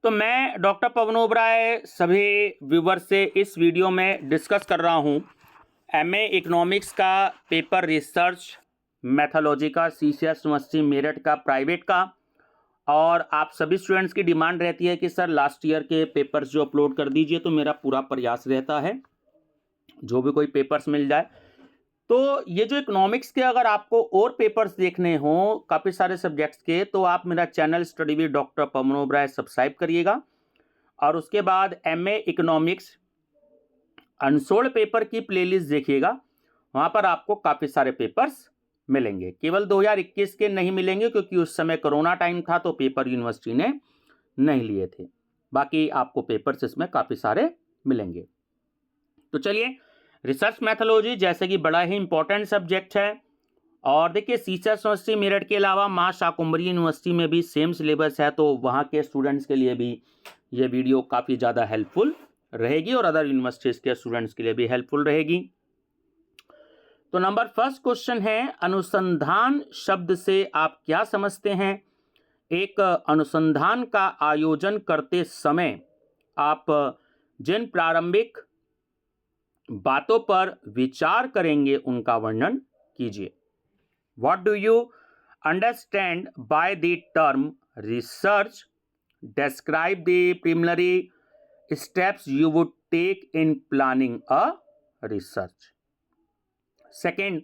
तो मैं डॉक्टर पवन ओबराय सभी व्यूवर्स से इस वीडियो में डिस्कस कर रहा हूँ एमए इकोनॉमिक्स का पेपर रिसर्च मैथोलॉजी का सीसीएस यूनिवर्सिटी मेरठ का प्राइवेट का। और आप सभी स्टूडेंट्स की डिमांड रहती है कि सर लास्ट ईयर के पेपर्स जो अपलोड कर दीजिए, तो मेरा पूरा प्रयास रहता है जो भी कोई पेपर्स मिल जाए। तो ये जो इकोनॉमिक्स के अगर आपको और पेपर्स देखने हों काफ़ी सारे सब्जेक्ट्स के, तो आप मेरा channel study with doctor Pawan Oberoi subscribe करिएगा। और उसके बाद एमए इकोनॉमिक्स अनसोल्ड पेपर की प्लेलिस्ट देखिएगा, वहाँ पर आपको काफ़ी सारे पेपर्स मिलेंगे। केवल 2021 के नहीं मिलेंगे क्योंकि उस समय कोरोना टाइम था, तो पेपर यूनिवर्सिटी ने नहीं लिए थे। बाकी आपको पेपर्स इसमें काफ़ी सारे मिलेंगे। तो चलिए, रिसर्च मैथोलॉजी जैसे कि बड़ा ही इंपॉर्टेंट सब्जेक्ट है। और देखिए, सीसीएस यूनिवर्सिटी मेरठ के अलावा मां शाकुंभरी यूनिवर्सिटी में भी सेम सिलेबस है, तो वहाँ के स्टूडेंट्स के लिए भी ये वीडियो काफ़ी ज़्यादा हेल्पफुल रहेगी और अदर यूनिवर्सिटीज़ के स्टूडेंट्स के लिए भी हेल्पफुल रहेगी। तो नंबर फर्स्ट क्वेश्चन है, अनुसंधान शब्द से आप क्या समझते हैं? एक अनुसंधान का आयोजन करते समय आप जिन प्रारंभिक बातों पर विचार करेंगे उनका वर्णन कीजिए। What do you understand by the term research? Describe the preliminary steps you would take in planning a research. Second,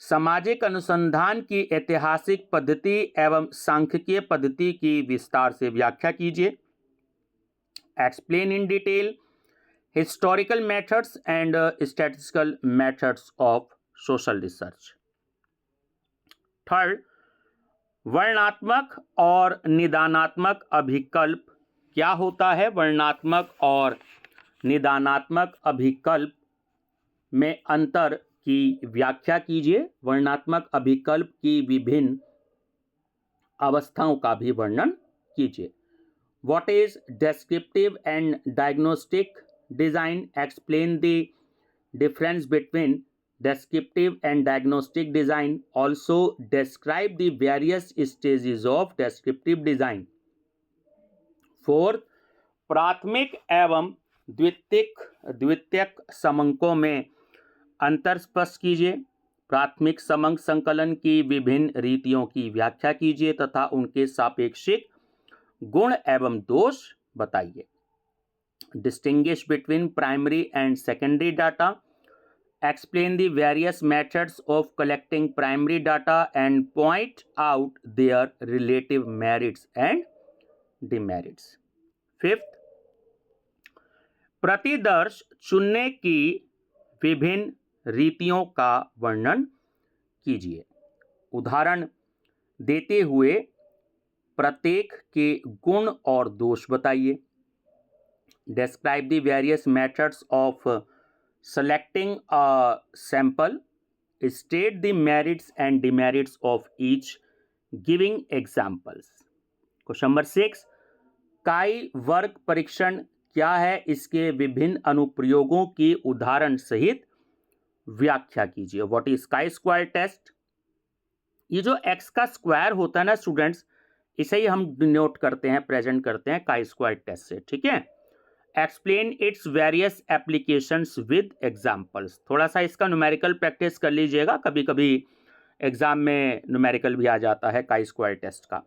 सामाजिक अनुसंधान की ऐतिहासिक पद्धति एवं सांख्यिकीय पद्धति की विस्तार से व्याख्या कीजिए। Explain in detail historical methods and statistical methods of social research. Third, वर्णनात्मक और निदानात्मक अभिकल्प क्या होता है? वर्णनात्मक और निदानात्मक अभिकल्प में अंतर की व्याख्या कीजिए। वर्णनात्मक अभिकल्प की विभिन्न अवस्थाओं का भी वर्णन कीजिए। What is descriptive and diagnostic design? Explain the difference between descriptive and diagnostic design. Also describe the various stages of descriptive design. Fourth, प्राथमिक एवं द्वितीयक समंकों में अंतर स्पष्ट कीजिए। प्राथमिक समंक संकलन की विभिन्न रीतियों की व्याख्या कीजिए तथा उनके सापेक्षिक गुण एवं दोष बताइए। Distinguish between primary and secondary data. Explain the various methods of collecting primary data and point out their relative merits and demerits. Fifth, प्रतिदर्श चुनने की विभिन्न रीतियों का वर्णन कीजिए। उदाहरण देते हुए प्रत्येक के गुण और दोष बताइए। Describe the various methods of selecting a sample. State the merits and demerits of each, giving examples. Question number 6, काई वर्ग परीक्षण क्या है? इसके विभिन्न अनुप्रयोगों की उदाहरण सहित व्याख्या कीजिए। What is chi square test? ये जो एक्स का स्क्वायर होता है ना स्टूडेंट्स, इसे ही हम डिनोट करते हैं, प्रेजेंट करते हैं काई स्क्वायर टेस्ट से, ठीक है। Explain its various applications with examples. थोड़ा सा इसका न्यूमेरिकल प्रैक्टिस कर लीजिएगा, कभी कभी एग्जाम में न्यूमेरिकल भी आ जाता है काई स्क्वायर टेस्ट का।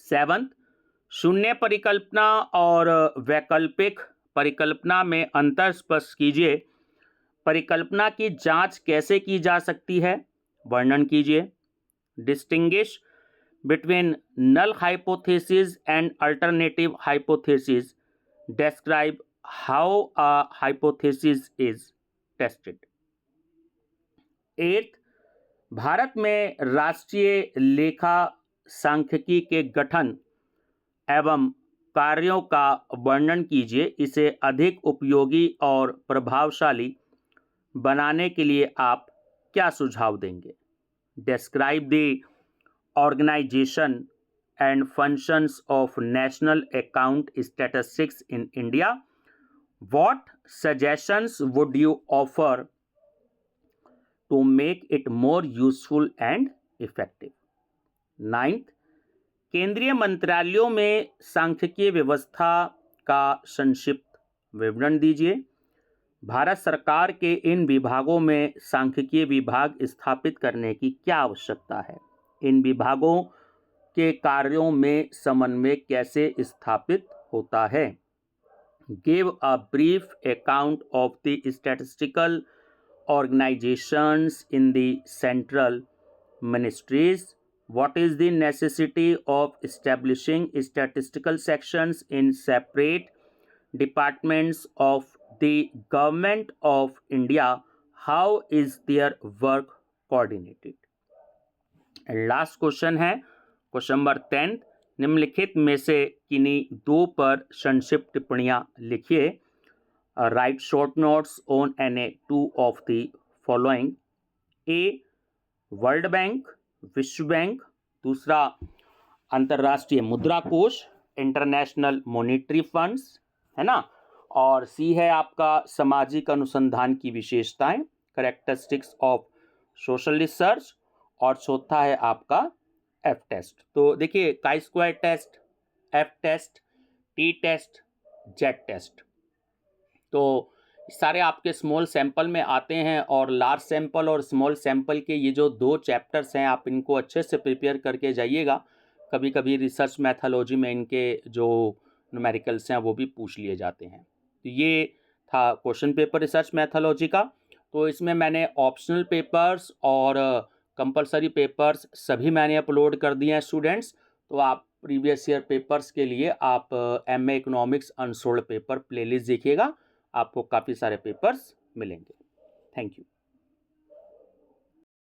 7th, शून्य परिकल्पना और वैकल्पिक परिकल्पना में अंतर स्पष्ट कीजिए। परिकल्पना की जांच कैसे की जा सकती है? वर्णन कीजिए। Distinguish between null hypothesis and alternative hypothesis. Describe how a hypothesis is tested. 8th, Bharat में राष्ट्रीय लेखा सांख्यिकी के गठन एवं कार्यों का वर्णन कीजिए। इसे अधिक उपयोगी और प्रभावशाली बनाने के लिए आप क्या सुझाव देंगे? Describe the organization and functions of national account statistics in India. What suggestions would you offer to make it more useful and effective? 9th, केंद्रीय मंत्रालयों में सांख्यिकीय व्यवस्था का संक्षिप्त विवरण दीजिए। भारत सरकार के इन विभागों में सांख्यिकीय विभाग स्थापित करने की क्या आवश्यकता है? इन विभागों के कार्यों में समन्वय कैसे स्थापित होता है? Give a brief account of the statistical organizations in the central ministries. What is the necessity of establishing statistical sections in separate departments of the government of India? How is their work coordinated? And last question है question number 10, निम्नलिखित में से किन्हीं दो पर संक्षिप्त टिप्पणियां लिखिए। Write short notes on any two of the following. A, world bank, विश्व बैंक। दूसरा, अंतर्राष्ट्रीय मुद्रा कोष, इंटरनेशनल मॉनेटरी फंड्स, है ना। और सी है आपका सामाजिक अनुसंधान की विशेषताएं, करेक्टरिस्टिक्स ऑफ सोशल रिसर्च। और चौथा है आपका एफ टेस्ट। तो देखिए, chi square test, F test, t test, Z test, तो सारे आपके स्मॉल सैंपल में आते हैं। और लार्ज सैंपल और स्मॉल सैंपल के ये जो दो चैप्टर्स हैं, आप इनको अच्छे से प्रिपेयर करके जाइएगा। कभी कभी रिसर्च मैथोलॉजी में इनके जो न्यूमेरिकल्स हैं वो भी पूछ लिए जाते हैं। तो ये था क्वेश्चन पेपर रिसर्च मैथोलॉजी का। तो इसमें मैंने ऑप्शनल पेपर्स और कंपलसरी पेपर्स सभी मैंने अपलोड कर दिए हैं स्टूडेंट्स। तो आप प्रीवियस ईयर पेपर्स के लिए आप MA economics unsold paper playlist देखिएगा, आपको काफ़ी सारे पेपर्स मिलेंगे। Thank you.